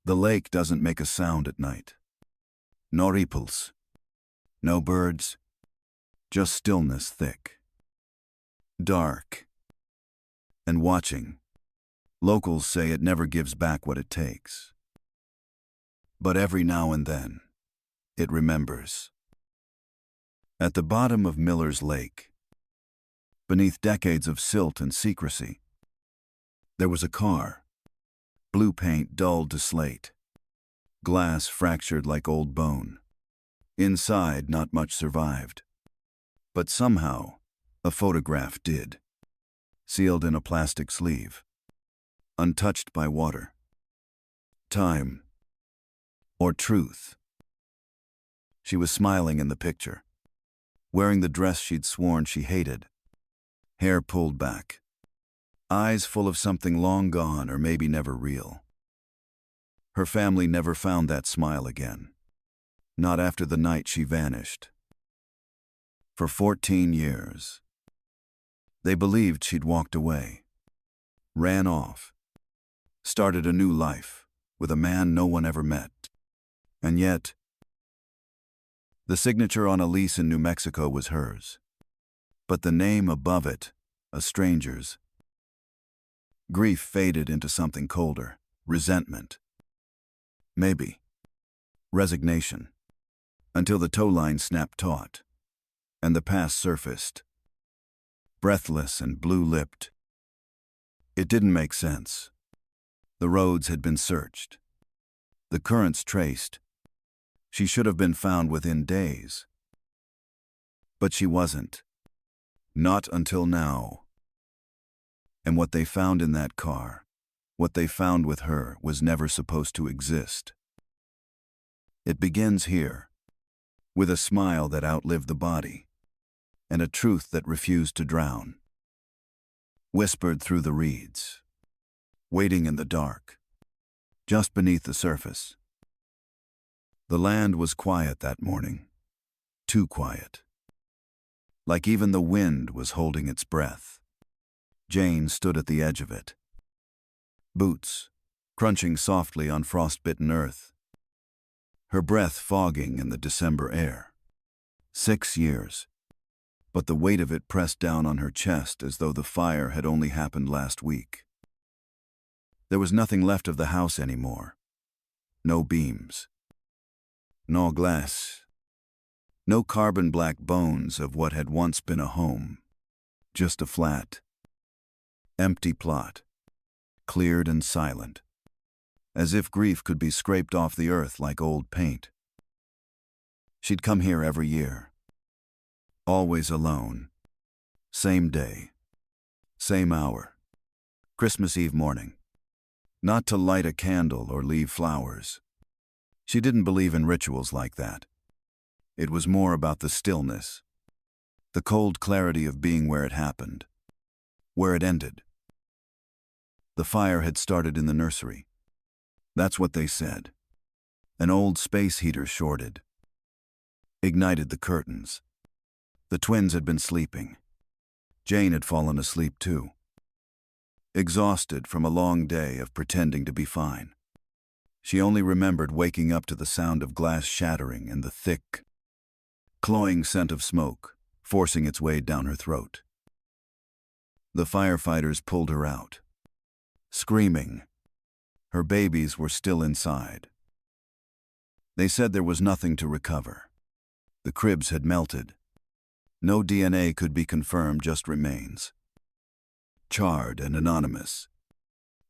The lake doesn't make a sound at night. No ripples. No birds. Just stillness thick. Dark. And watching. Locals say it never gives back what it takes. But every now and then, it remembers. At the bottom of Miller's Lake, beneath decades of silt and secrecy, there was a car, blue paint dulled to slate, glass fractured like old bone. Inside, not much survived. But somehow, a photograph did, sealed in a plastic sleeve, untouched by water, time, or truth. She was smiling in the picture, wearing the dress she'd sworn she hated, hair pulled back, eyes full of something long gone or maybe never real. Her family never found that smile again, not after the night she vanished. For 14 years, they believed she'd walked away, ran off, started a new life with a man no one ever met. And yet, the signature on a lease in New Mexico was hers, but the name above it, a stranger's. Grief faded into something colder, resentment. Maybe resignation, until the tow line snapped taut, and the past surfaced, breathless and blue-lipped. It didn't make sense. The roads had been searched, the currents traced. She should have been found within days. But she wasn't. Not until now. And what they found in that car, what they found with her, was never supposed to exist. It begins here, with a smile that outlived the body, and a truth that refused to drown. Whispered through the reeds, waiting in the dark, just beneath the surface. The land was quiet that morning, too quiet. Like even the wind was holding its breath. Jane stood at the edge of it. Boots, crunching softly on frost-bitten earth. Her breath fogging in the December air. 6 years. But the weight of it pressed down on her chest as though the fire had only happened last week. There was nothing left of the house anymore. No beams. No glass. No carbon black bones of what had once been a home. Just a flat, empty plot, cleared and silent, as if grief could be scraped off the earth like old paint. She'd come here every year, always alone, same day, same hour, Christmas Eve morning, not to light a candle or leave flowers. She didn't believe in rituals like that. It was more about the stillness, the cold clarity of being where it happened, where it ended. The fire had started in the nursery. That's what they said. An old space heater shorted, ignited the curtains. The twins had been sleeping. Jane had fallen asleep too, exhausted from a long day of pretending to be fine. She only remembered waking up to the sound of glass shattering and the thick, cloying scent of smoke forcing its way down her throat. The firefighters pulled her out, screaming. Her babies were still inside. They said there was nothing to recover. The cribs had melted. No DNA could be confirmed, just remains. Charred and anonymous.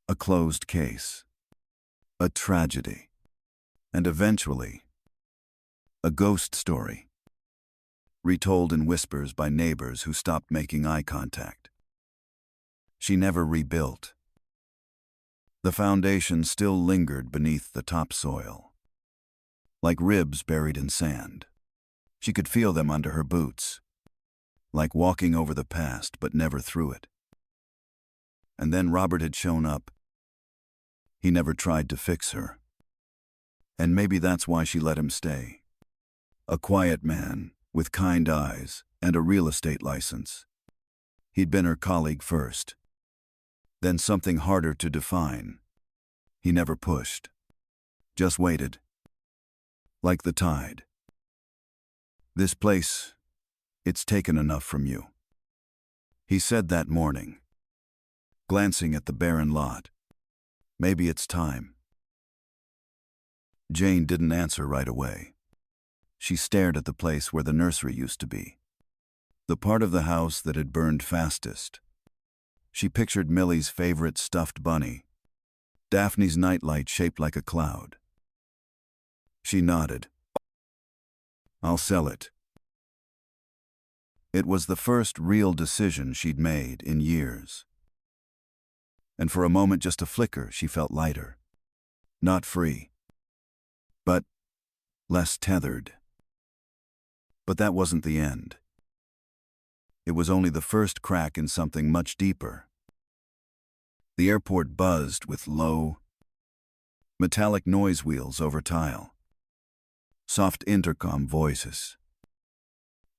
A closed case. A tragedy. And eventually, a ghost story. Retold in whispers by neighbors who stopped making eye contact. She never rebuilt. The foundation still lingered beneath the topsoil, like ribs buried in sand. She could feel them under her boots, like walking over the past but never through it. And then Robert had shown up. He never tried to fix her. And maybe that's why she let him stay. A quiet man, with kind eyes and a real estate license. He'd been her colleague first, then something harder to define. He never pushed. Just waited. Like the tide. This place, it's taken enough from you. He said that morning, glancing at the barren lot. Maybe it's time. Jane didn't answer right away. She stared at the place where the nursery used to be. The part of the house that had burned fastest. She pictured Millie's favorite stuffed bunny, Daphne's nightlight shaped like a cloud. She nodded. I'll sell it. It was the first real decision she'd made in years. And for a moment, just a flicker, she felt lighter. Not free, but less tethered. But that wasn't the end. It was only the first crack in something much deeper. The airport buzzed with low, metallic noise wheels over tile. Soft intercom voices.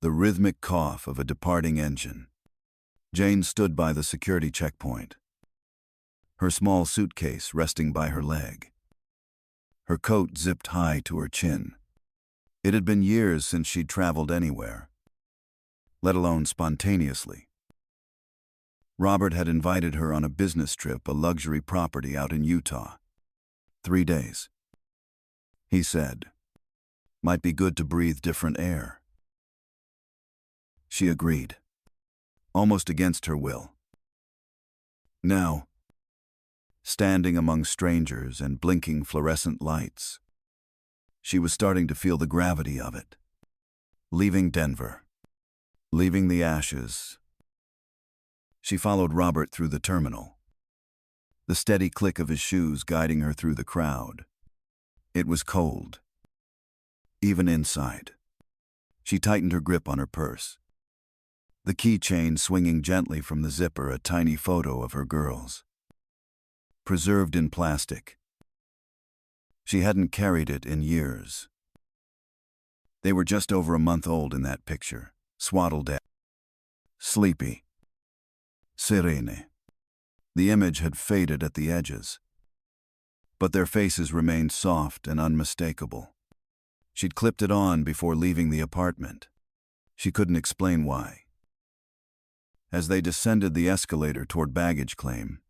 The rhythmic cough of a departing engine. Jane stood by the security checkpoint, her small suitcase resting by her leg. Her coat zipped high to her chin. It had been years since she'd traveled anywhere, let alone spontaneously. Robert had invited her on a business trip, a luxury property out in Utah. 3 days. He said, might be good to breathe different air. She agreed, almost against her will. Now, standing among strangers and blinking fluorescent lights, she was starting to feel the gravity of it. Leaving Denver, leaving the ashes. She followed Robert through the terminal, the steady click of his shoes guiding her through the crowd. It was cold, even inside. She tightened her grip on her purse, the keychain swinging gently from the zipper, a tiny photo of her girls, preserved in plastic. She hadn't carried it in years. They were just over a month old in that picture, swaddled out, sleepy, serene. The image had faded at the edges, but their faces remained soft and unmistakable. She'd clipped it on before leaving the apartment. She couldn't explain why. As they descended the escalator toward baggage claim,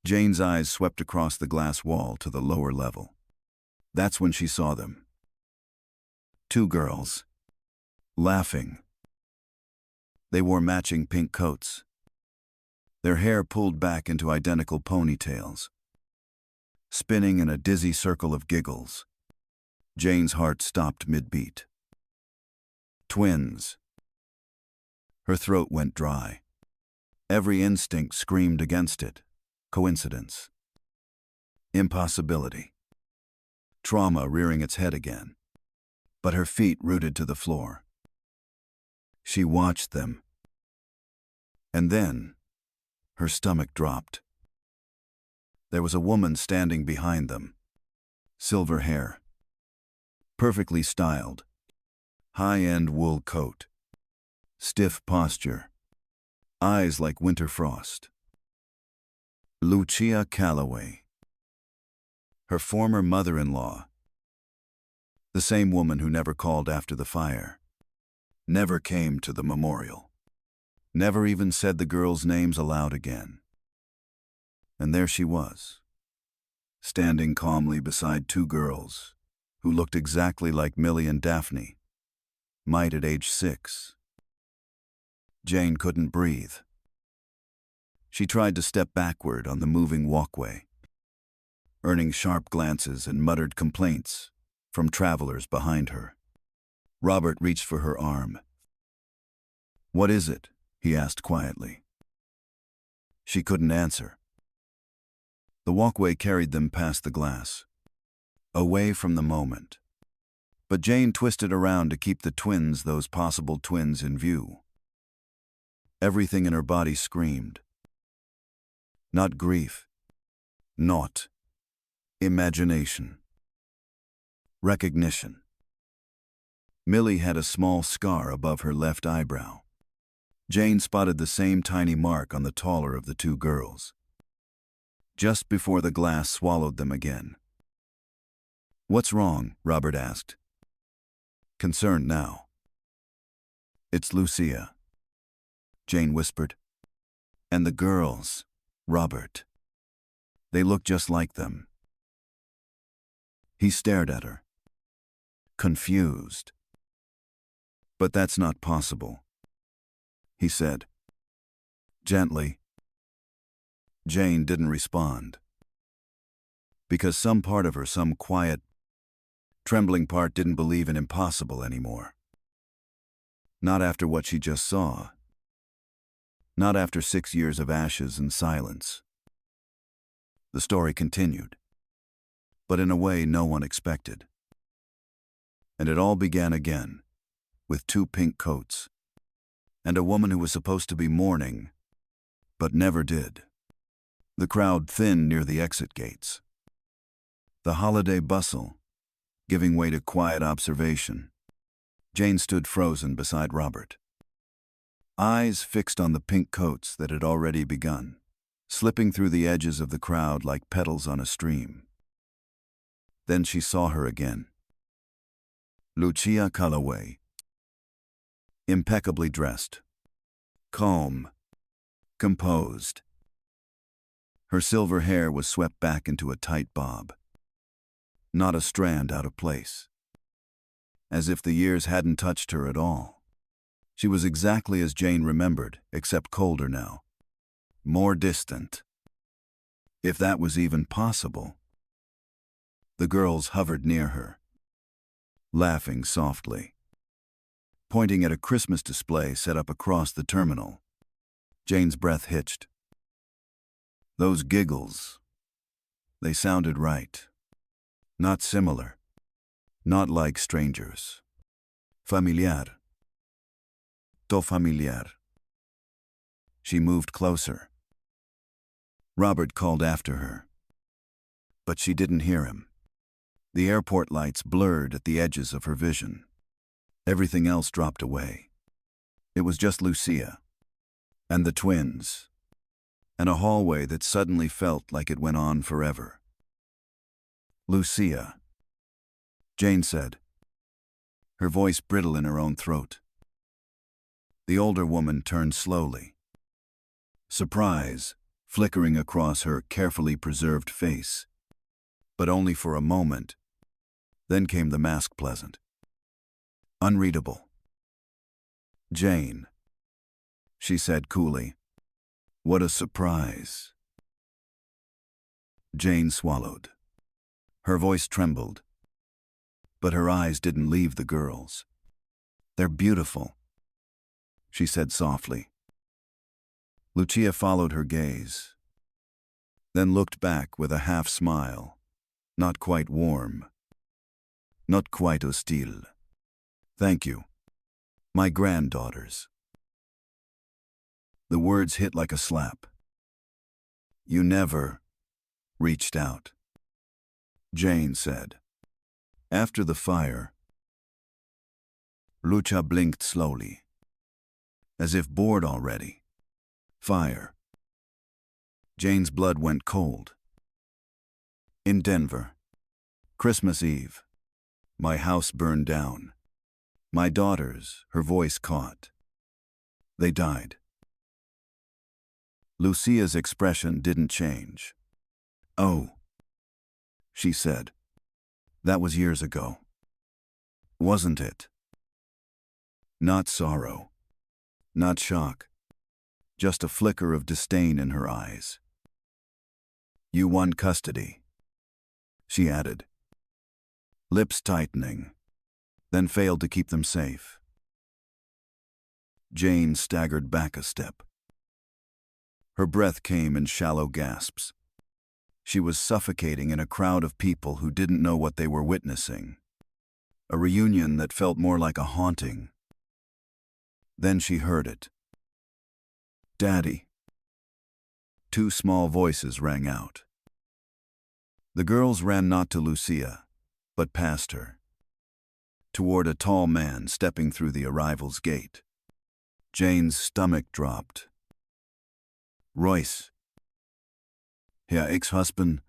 Jane's eyes swept across the glass wall to the lower level. That's when she saw them. 2 girls, laughing. They wore matching pink coats, their hair pulled back into identical ponytails, spinning in a dizzy circle of giggles. Jane's heart stopped mid-beat. Twins. Her throat went dry. Every instinct screamed against it. Coincidence. Impossibility. Trauma rearing its head again. But her feet rooted to the floor. She watched them. And then, her stomach dropped. There was a woman standing behind them. Silver hair. Perfectly styled. High-end wool coat. Stiff posture. Eyes like winter frost. Lucia Calloway. Her former mother-in-law. The same woman who never called after the fire. Never came to the memorial. Never even said the girls' names aloud again. And there she was, standing calmly beside 2 girls who looked exactly like Millie and Daphne, might at age 6. Jane couldn't breathe. She tried to step backward on the moving walkway, earning sharp glances and muttered complaints from travelers behind her. Robert reached for her arm. "What is it?" he asked quietly. She couldn't answer. The walkway carried them past the glass, away from the moment. But Jane twisted around to keep the twins, those possible twins, in view. Everything in her body screamed. Not grief. Not imagination. Recognition. Millie had a small scar above her left eyebrow. Jane spotted the same tiny mark on the taller of the 2 girls. Just before the glass swallowed them again. "What's wrong?" Robert asked, concerned now. "It's Lucia," Jane whispered. "And the girls, Robert. They look just like them." He stared at her, confused. "But that's not possible," he said, gently. Jane didn't respond. Because some part of her, some quiet, trembling part, didn't believe in impossible anymore. Not after what she just saw. Not after 6 years of ashes and silence. The story continued, but in a way no one expected. And it all began again, with 2 pink coats, and a woman who was supposed to be mourning, but never did. The crowd thinned near the exit gates. The holiday bustle, giving way to quiet observation. Jane stood frozen beside Robert, eyes fixed on the pink coats that had already begun, slipping through the edges of the crowd like petals on a stream. Then she saw her again. Lucia Calloway, impeccably dressed, calm, composed. Her silver hair was swept back into a tight bob, not a strand out of place, as if the years hadn't touched her at all. She was exactly as Jane remembered, except colder now, more distant. If that was even possible. The girls hovered near her, laughing softly, pointing at a Christmas display set up across the terminal. Jane's breath hitched. Those giggles, they sounded right. Not similar. Not like strangers. Familiar. To familiar. She moved closer. Robert called after her, but she didn't hear him. The airport lights blurred at the edges of her vision. Everything else dropped away. It was just Lucia, and the twins, and a hallway that suddenly felt like it went on forever. "Lucia," Jane said, her voice brittle in her own throat. The older woman turned slowly, surprise flickering across her carefully preserved face. But only for a moment. Then came the mask, pleasant, unreadable. "Jane," she said coolly. "What a surprise." Jane swallowed. Her voice trembled, but her eyes didn't leave the girls. "They're beautiful," she said softly. Lucia followed her gaze, then looked back with a half smile, not quite warm, not quite hostile. "Thank you. My granddaughters." The words hit like a slap. "You never reached out," Jane said. "After the fire." Lucia blinked slowly, as if bored already. "Fire." Jane's blood went cold. "In Denver. Christmas Eve. My house burned down. My daughters," her voice caught. "They died." Lucia's expression didn't change. "Oh," she said. "That was years ago. Wasn't it?" Not sorrow. Not shock. Just a flicker of disdain in her eyes. "You won custody," she added, lips tightening, then failed to keep them safe. Jane staggered back a step. Her breath came in shallow gasps. She was suffocating in a crowd of people who didn't know what they were witnessing. A reunion that felt more like a haunting. Then she heard it. "Daddy." 2 small voices rang out. The girls ran not to Lucia, but past her, toward a tall man stepping through the arrival's gate. Jane's stomach dropped. "Royce. Her ex-husband."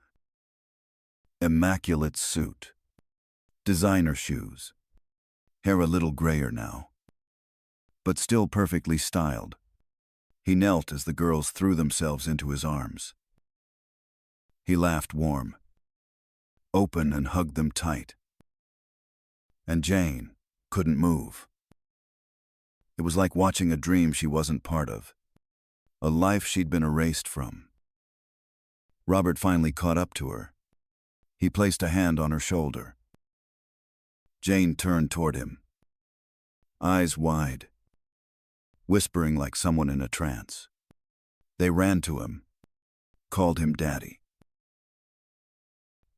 Immaculate suit. Designer shoes. Hair a little grayer now, but still perfectly styled. He knelt as the girls threw themselves into his arms. He laughed warm, open, and hugged them tight. And Jane couldn't move. It was like watching a dream she wasn't part of, a life she'd been erased from. Robert finally caught up to her. He placed a hand on her shoulder. Jane turned toward him, eyes wide, whispering like someone in a trance. They ran to him, called him Daddy.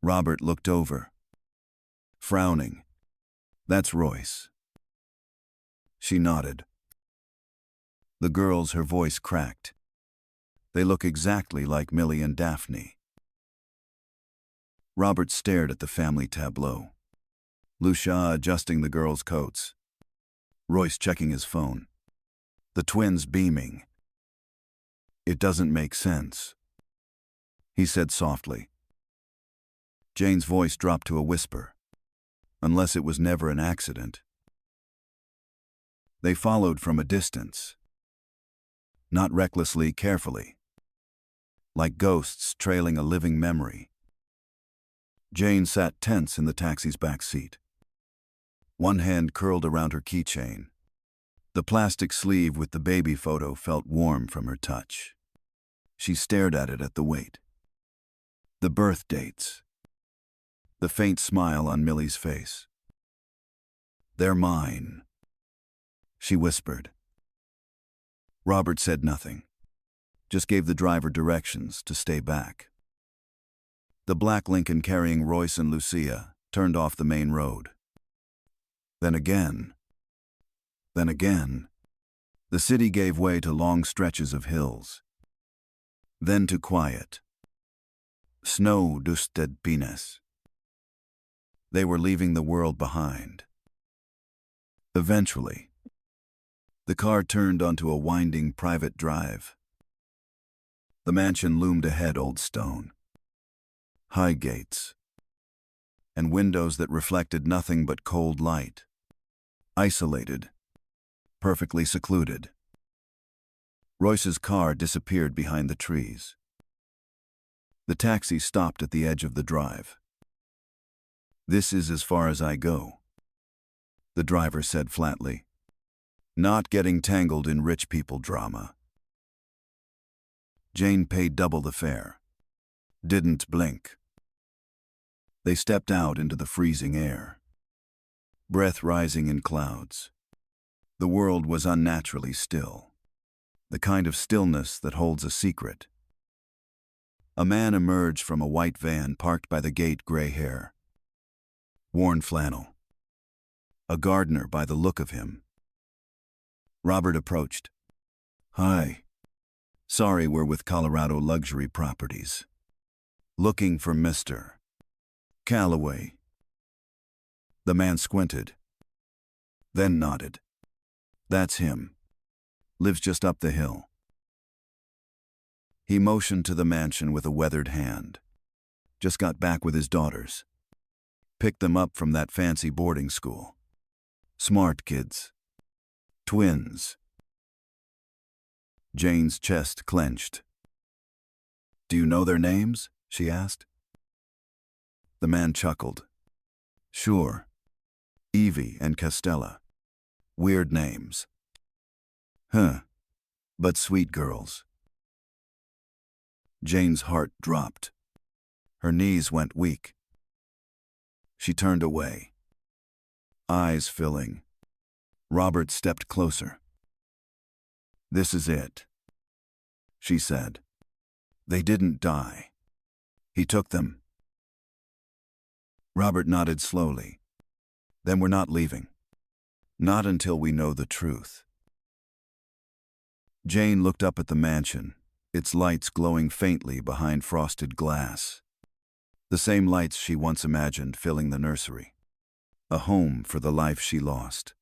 Robert looked over, frowning. "That's Royce." She nodded. The girls, her voice cracked. "They look exactly like Millie and Daphne." Robert stared at the family tableau. Lucia adjusting the girls' coats. Royce checking his phone. The twins beaming. "It doesn't make sense," he said softly. Jane's voice dropped to a whisper. "Unless it was never an accident." They followed from a distance. Not recklessly, carefully. Like ghosts trailing a living memory. Jane sat tense in the taxi's back seat. One hand curled around her keychain. The plastic sleeve with the baby photo felt warm from her touch. She stared at it at the weight. The birth dates. The faint smile on Millie's face. "They're mine," she whispered. Robert said nothing, just gave the driver directions to stay back. The black Lincoln carrying Royce and Lucia turned off the main road. Then again, the city gave way to long stretches of hills. Then to quiet. Snow dusted pines. They were leaving the world behind. Eventually, the car turned onto a winding private drive. The mansion loomed ahead, old stone. High gates. And windows that reflected nothing but cold light. Isolated. Perfectly secluded. Royce's car disappeared behind the trees. The taxi stopped at the edge of the drive. "This is as far as I go," the driver said flatly. "Not getting tangled in rich people drama." Jane paid double the fare. Didn't blink. They stepped out into the freezing air. Breath rising in clouds. The world was unnaturally still. The kind of stillness that holds a secret. A man emerged from a white van parked by the gate, gray hair. Worn flannel. A gardener by the look of him. Robert approached. "Hi. Sorry, we're with Colorado Luxury Properties. Looking for Mr. Calloway." The man squinted, then nodded. "That's him. Lives just up the hill." He motioned to the mansion with a weathered hand. "Just got back with his daughters. Picked them up from that fancy boarding school. Smart kids. Twins." Jane's chest clenched. "Do you know their names?" she asked. The man chuckled. "Sure. Evie and Castella. Weird names." "Huh. But sweet girls." Jane's heart dropped. Her knees went weak. She turned away, eyes filling. Robert stepped closer. "This is it," she said. "They didn't die. He took them." Robert nodded slowly. "Then we're not leaving. Not until we know the truth." Jane looked up at the mansion, its lights glowing faintly behind frosted glass. The same lights she once imagined filling the nursery. A home for the life she lost.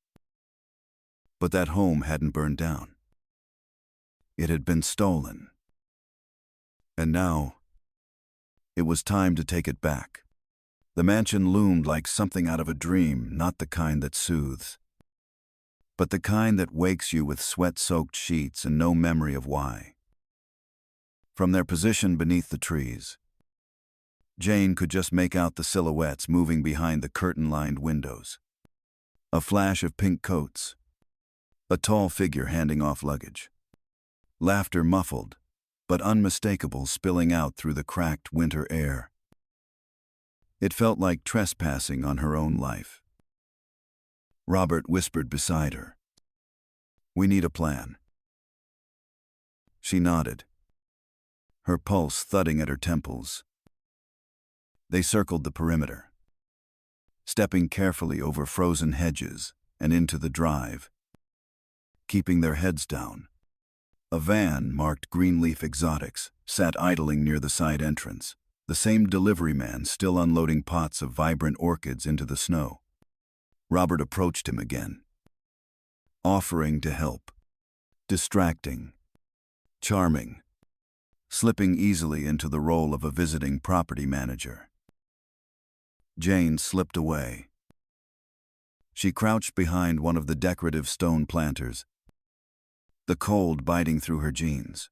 But that home hadn't burned down. It had been stolen. And now, it was time to take it back. The mansion loomed like something out of a dream, not the kind that soothes, but the kind that wakes you with sweat-soaked sheets and no memory of why. From their position beneath the trees, Jane could just make out the silhouettes moving behind the curtain-lined windows. A flash of pink coats, a tall figure handing off luggage. Laughter muffled, but unmistakable, spilling out through the cracked winter air. It felt like trespassing on her own life. Robert whispered beside her, "We need a plan." She nodded, her pulse thudding at her temples. They circled the perimeter, stepping carefully over frozen hedges and into the drive, keeping their heads down. A van marked Greenleaf Exotics sat idling near the side entrance, the same delivery man still unloading pots of vibrant orchids into the snow. Robert approached him again, offering to help. Distracting, charming, slipping easily into the role of a visiting property manager. Jane slipped away. She crouched behind one of the decorative stone planters, the cold biting through her jeans.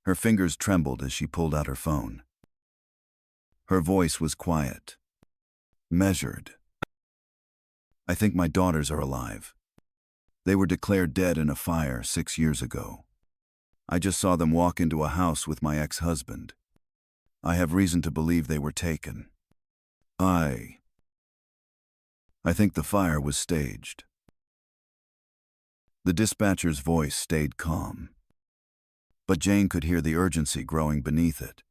Her fingers trembled as she pulled out her phone. Her voice was quiet, measured. "I think my daughters are alive. They were declared dead in a fire 6 years ago. I just saw them walk into a house with my ex-husband. I have reason to believe they were taken. I think the fire was staged." The dispatcher's voice stayed calm, but Jane could hear the urgency growing beneath it.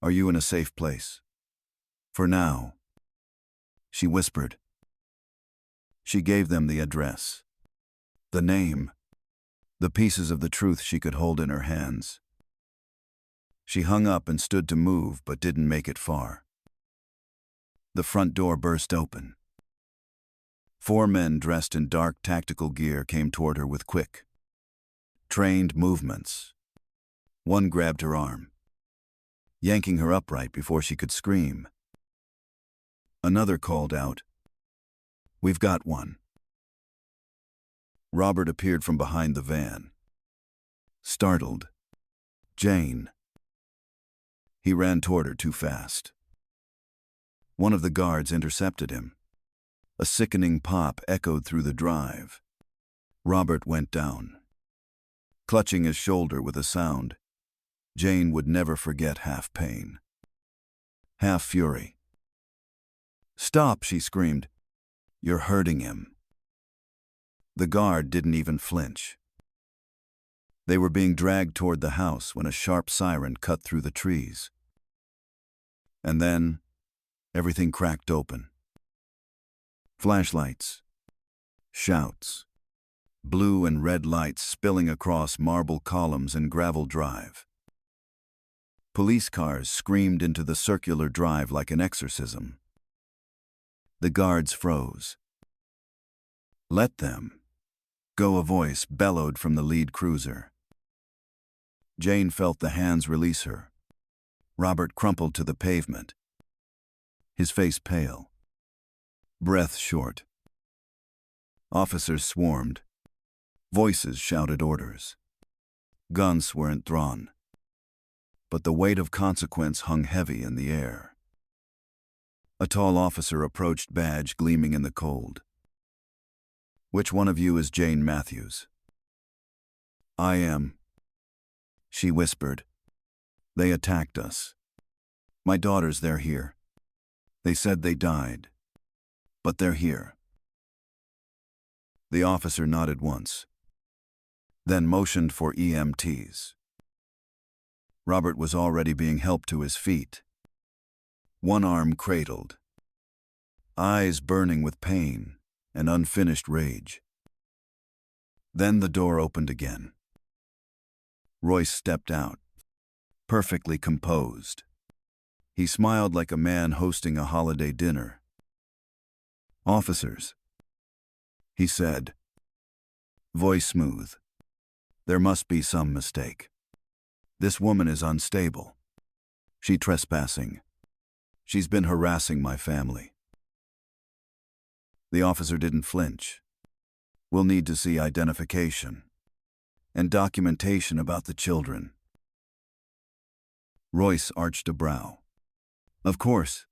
"Are you in a safe place?" "For now," she whispered. She gave them the address, the name, the pieces of the truth she could hold in her hands. She hung up and stood to move, but didn't make it far. The front door burst open. 4 men dressed in dark tactical gear came toward her with quick, trained movements. One grabbed her arm, yanking her upright before she could scream. Another called out, "We've got one." Robert appeared from behind the van, startled. "Jane." He ran toward her too fast. One of the guards intercepted him. A sickening pop echoed through the drive. Robert went down, clutching his shoulder with a sound Jane would never forget, half pain, half fury. "Stop," she screamed. "You're hurting him." The guard didn't even flinch. They were being dragged toward the house when a sharp siren cut through the trees. And then, everything cracked open. Flashlights, shouts, blue and red lights spilling across marble columns and gravel drive. Police cars screamed into the circular drive like an exorcism. The guards froze. "Let them go," a voice bellowed from the lead cruiser. Jane felt the hands release her. Robert crumpled to the pavement, his face pale, breath short. Officers swarmed. Voices shouted orders. Guns weren't drawn, but the weight of consequence hung heavy in the air. A tall officer approached, badge gleaming in the cold. "Which one of you is Jane Matthews?" "I am," she whispered. "They attacked us. My daughters, they're here. They said they died, but they're here." The officer nodded once, then motioned for EMTs. Robert was already being helped to his feet, one arm cradled, eyes burning with pain and unfinished rage. Then the door opened again. Royce stepped out, perfectly composed. He smiled like a man hosting a holiday dinner. "Officers," he said, voice smooth, "there must be some mistake. This woman is unstable. She trespassing. She's been harassing my family. The officer didn't flinch. We'll need to see identification and documentation about the children. Royce arched a brow. Of course.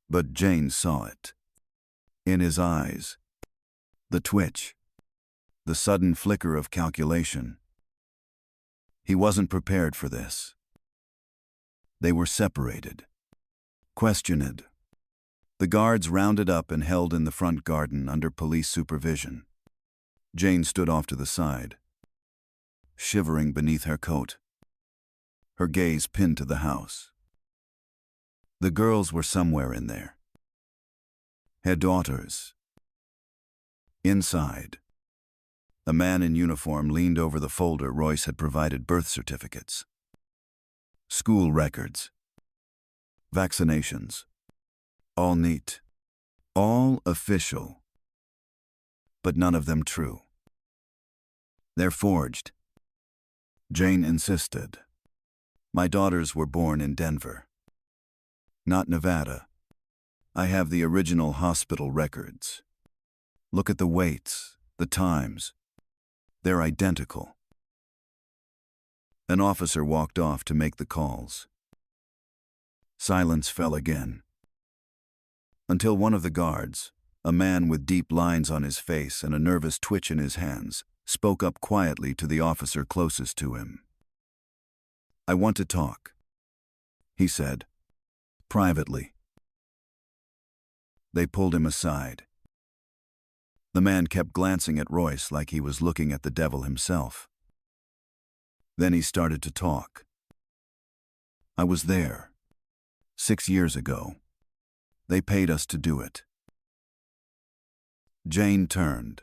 But Jane saw it. In his eyes. The twitch. The sudden flicker of calculation. He wasn't prepared for this. They were separated. Questioned. The guards rounded up and held in the front garden under police supervision. Jane stood off to the side, shivering beneath her coat, her gaze pinned to the house. The girls were somewhere in there. Had daughters. Inside, a man in uniform leaned over the folder Royce had provided birth certificates, school records, vaccinations. All neat, all official, but none of them true. They're forged. Jane insisted. My daughters were born in Denver, not Nevada. I have the original hospital records. Look at the weights, the times. They're identical. An officer walked off to make the calls. Silence fell again. Until one of the guards, a man with deep lines on his face and a nervous twitch in his hands, spoke up quietly to the officer closest to him. I want to talk, he said, privately. They pulled him aside. The man kept glancing at Royce like he was looking at the devil himself. Then he started to talk. I was there, 6 years ago. They paid us to do it. Jane turned,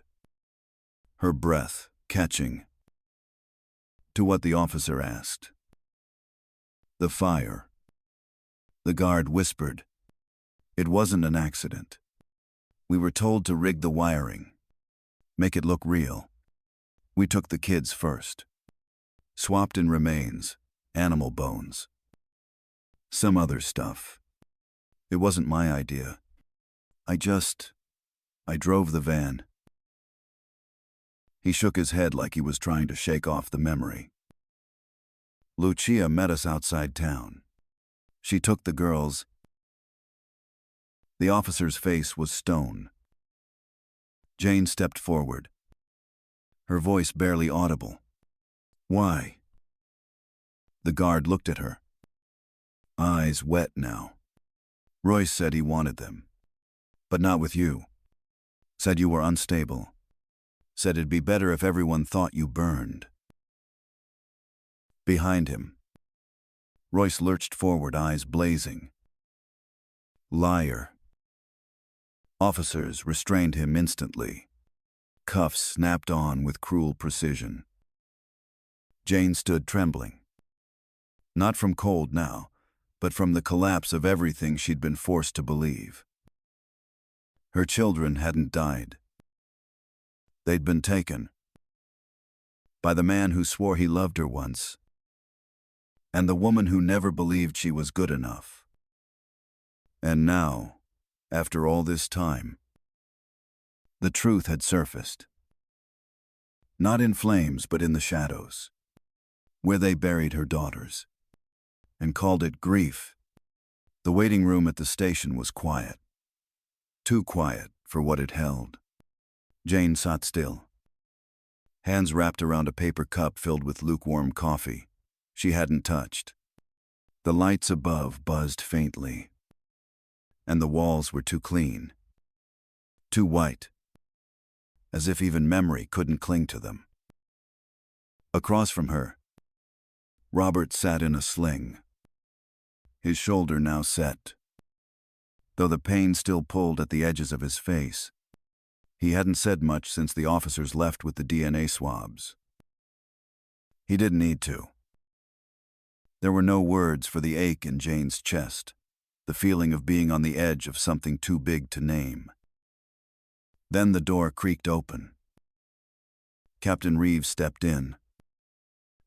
her breath catching, to what the officer asked. The fire. The guard whispered. It wasn't an accident. We were told to rig the wiring, make it look real. We took the kids first. Swapped in remains, animal bones. Some other stuff. It wasn't my idea. I drove the van. He shook his head like he was trying to shake off the memory. Lucia met us outside town. She took the girls. The officer's face was stone. Jane stepped forward, her voice barely audible. Why? The guard looked at her, eyes wet now. Royce said he wanted them, but not with you. Said you were unstable. Said it'd be better if everyone thought you burned. Behind him, Royce lurched forward, eyes blazing. Liar. Officers restrained him instantly. Cuffs snapped on with cruel precision. Jane stood trembling. Not from cold now, but from the collapse of everything she'd been forced to believe. Her children hadn't died. They'd been taken. By the man who swore he loved her once, and the woman who never believed she was good enough. And now, after all this time, the truth had surfaced. Not in flames, but in the shadows, where they buried her daughters, and called it grief. The waiting room at the station was quiet. Too quiet for what it held. Jane sat still, hands wrapped around a paper cup filled with lukewarm coffee she hadn't touched. The lights above buzzed faintly, and the walls were too clean, too white, as if even memory couldn't cling to them. Across from her, Robert sat in a sling, his shoulder now set. Though the pain still pulled at the edges of his face, he hadn't said much since the officers left with the DNA swabs. He didn't need to. There were no words for the ache in Jane's chest, the feeling of being on the edge of something too big to name. Then the door creaked open. Captain Reeves stepped in,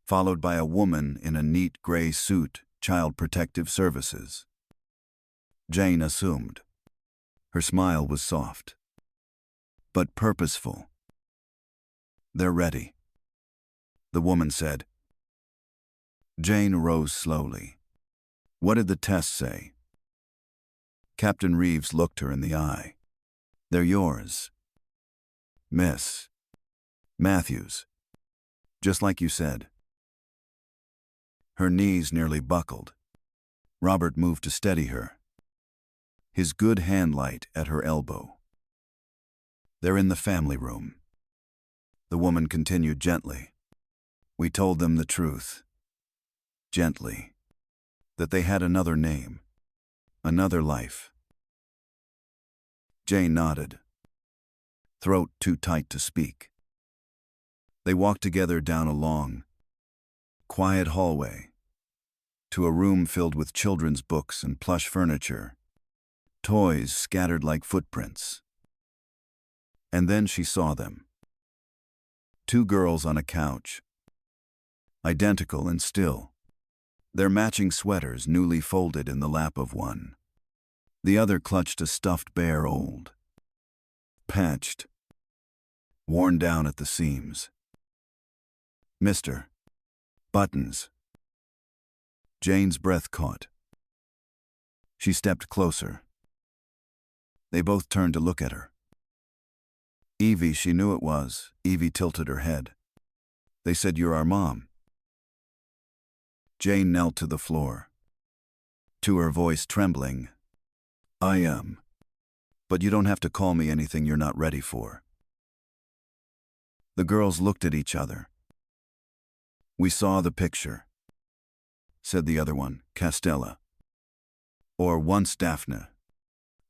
followed by a woman in a neat gray suit, Child Protective Services. Jane assumed. Her smile was soft, but purposeful. They're ready, the woman said. Jane rose slowly. What did the test say? Captain Reeves looked her in the eye. They're yours, Miss Matthews, just like you said. Her knees nearly buckled. Robert moved to steady her, his good hand light at her elbow. They're in the family room. The woman continued gently. We told them the truth. Gently. That they had another name. Another life. Jane nodded, throat too tight to speak. They walked together down a long, quiet hallway to a room filled with children's books and plush furniture, toys scattered like footprints. And then she saw them. Two girls on a couch, identical and still, their matching sweaters newly folded in the lap of one. The other clutched a stuffed bear, old, patched, worn down at the seams. Mr. Buttons. Jane's breath caught. She stepped closer. They both turned to look at her. Evie, she knew it was. Evie tilted her head. They said, you're our mom. Jane knelt to the floor. To her voice trembling, I am. But you don't have to call me anything you're not ready for. The girls looked at each other. We saw the picture, said the other one, Castella. Or once Daphne.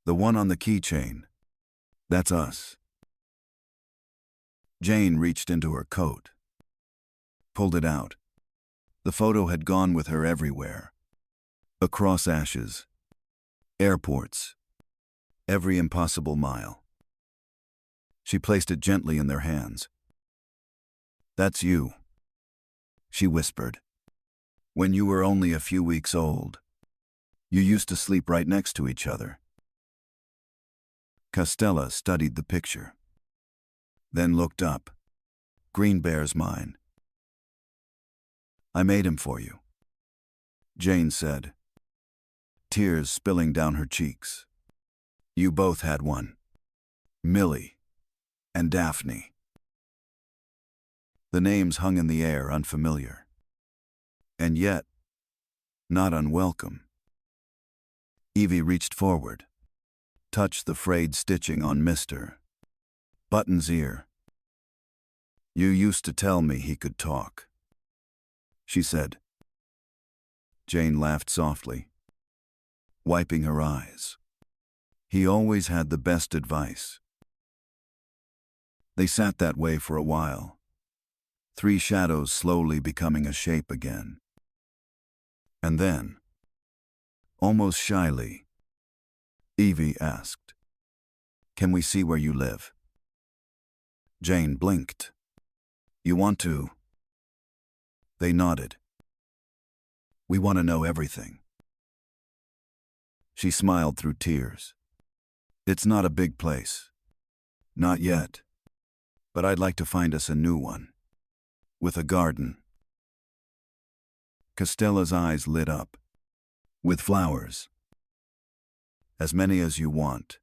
The one on the keychain. That's us. Jane reached into her coat, pulled it out. The photo had gone with her everywhere. Across ashes, airports, every impossible mile. She placed it gently in their hands. That's you, she whispered. When you were only a few weeks old, you used to sleep right next to each other. Castella studied the picture, then looked up. Green Bear's mine. I made him for you, Jane said, tears spilling down her cheeks. You both had one. Millie and Daphne. The names hung in the air, unfamiliar. And yet, not unwelcome. Evie reached forward, touched the frayed stitching on Mr. Button's ear. You used to tell me he could talk, she said. Jane laughed softly, wiping her eyes. He always had the best advice. They sat that way for a while, three shadows slowly becoming a shape again. And then, almost shyly, Evie asked, Can we see where you live? Jane blinked. You want to? They nodded. We want to know everything. She smiled through tears. It's not a big place. Not yet. But I'd like to find us a new one. With a garden. Castella's eyes lit up. With flowers. As many as you want.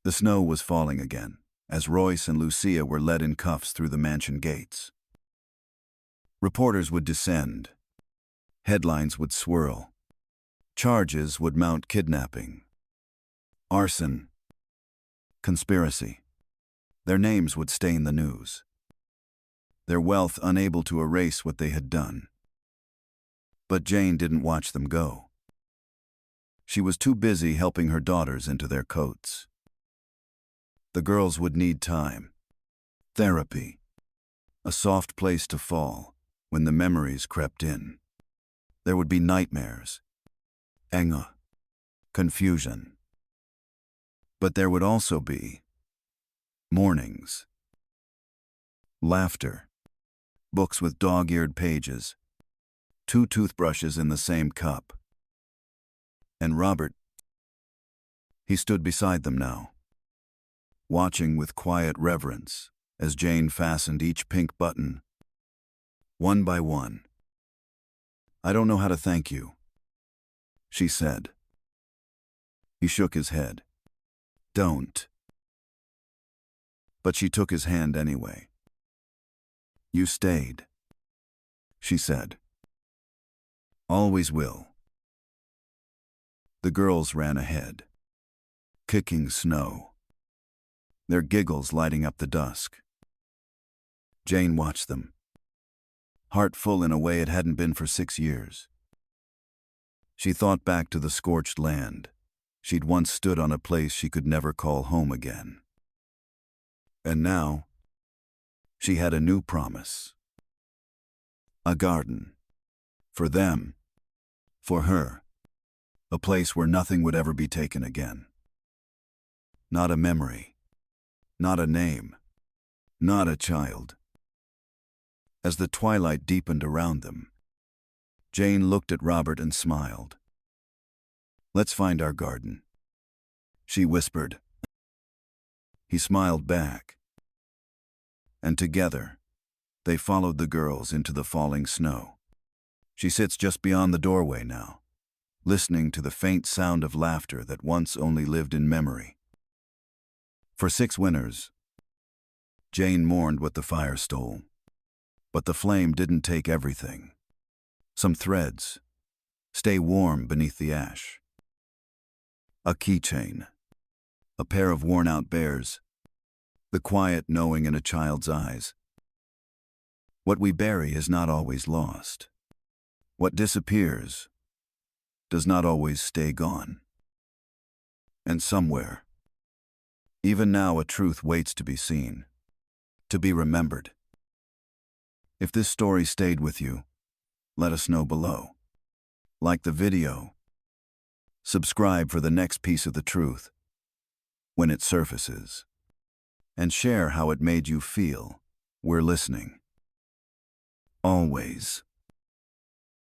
The snow was falling again, as Royce and Lucia were led in cuffs through the mansion gates. Reporters would descend. Headlines would swirl. Charges would mount: kidnapping, arson, conspiracy. Their names would stain the news. Their wealth unable to erase what they had done. But Jane didn't watch them go. She was too busy helping her daughters into their coats. The girls would need time, therapy, a soft place to fall when the memories crept in. There would be nightmares, anger, confusion. But there would also be mornings, laughter, books with dog-eared pages, two toothbrushes in the same cup, And Robert, he stood beside them now, watching with quiet reverence as Jane fastened each pink button, one by one. "I don't know how to thank you," she said. He shook his head. "Don't." But she took his hand anyway. "You stayed," she said. "Always will." The girls ran ahead, kicking snow, their giggles lighting up the dusk. Jane watched them, heart full in a way it hadn't been for 6 years. She thought back to the scorched land. She'd once stood on a place she could never call home again. And now, she had a new promise. A garden. For them. For her. A place where nothing would ever be taken again. Not a memory. Not a name. Not a child. As the twilight deepened around them, Jane looked at Robert and smiled. "Let's find our garden," she whispered. He smiled back. And together, they followed the girls into the falling snow. She sits just beyond the doorway now, listening to the faint sound of laughter that once only lived in memory. For 6 winters, Jane mourned what the fire stole. But the flame didn't take everything. Some threads stay warm beneath the ash. A keychain, a pair of worn-out bears, the quiet knowing in a child's eyes. What we bury is not always lost. What disappears does not always stay gone. And somewhere, even now, a truth waits to be seen, to be remembered. If this story stayed with you, let us know below. Like the video. Subscribe for the next piece of the truth when it surfaces. And share how it made you feel. We're listening. Always.